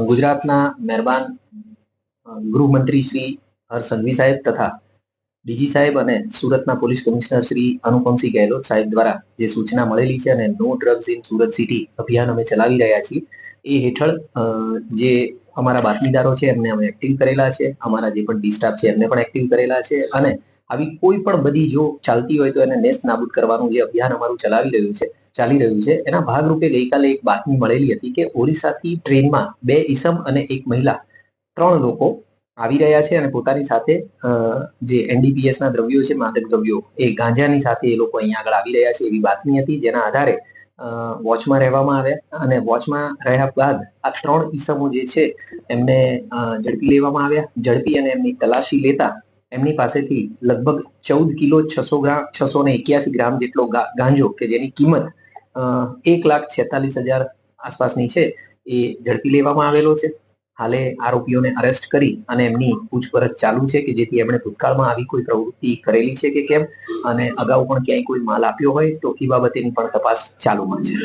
ગુજરાતના મહેરબાન ગૃહમંત્રી શ્રી હર્ષ સંઘવી સાહેબ તથા ડીજી સાહેબ અને સુરતના પોલીસ કમિશનર શ્રી અનુપમસિંહ ગેહલોત સાહેબ દ્વારા જે સૂચના મળેલી છે અને no drugs in Surat city અભિયાન અમે ચલાવી રહ્યા છીએ એ હેઠળ જે અમારા બાતમીદારો છે એમને અમે એક્ટિવ કરેલા છે, અમારા જે પણ ડી સ્ટાફ છે એમને પણ એક્ટિવ કરેલા છે અને આવી કોઈ પણ બધી જો ચાલતી હોય તો એને નેસ્ત નાબૂદ કરવાનું જે અભિયાન અમારું ચાલી રહ્યું છે એના ભાગરૂપે ગઈકાલે એક બાતમી મળેલી હતી કે ઓરિસ્સાથી ટ્રેનમાં 2 ઈસમ અને એક મહિલા 3 લોકો આવી રહ્યા છે અને પોતાની સાથે જે એનડીપીએસ ના દ્રવ્યો છે, માદક દ્રવ્યો, એ ગાંજાની સાથે એ લોકો અહીંયા આગળ આવી રહ્યા છે એવી બાતમી હતી, જેના આધારે વોચમાં રહેવામાં આવ્યા અને વોચમાં રહ્યા બાદ આ 3 ઈસમો જે છે એમને ઝડપી લેવામાં આવ્યા. ઝડપી અને એમની તલાશી લેતા એમની પાસેથી લગભગ 14 કિલો 681 ગ્રામ જેટલો ગાંજો કે જેની કિંમત 1,46,000 આસપાસની છે એ ઝડપી લેવામાં આવેલો છે. હાલે આરોપીઓને અરેસ્ટ કરી અને એમની પૂછપરછ ચાલુ છે કે જેથી એમણે ભૂતકાળમાં આવી કોઈ પ્રવૃત્તિ કરેલી છે કે કેમ અને અગાઉ પણ ક્યાંય કોઈ માલ આપ્યો હોય તો એ બાબતેની પણ તપાસ ચાલુમાં છે.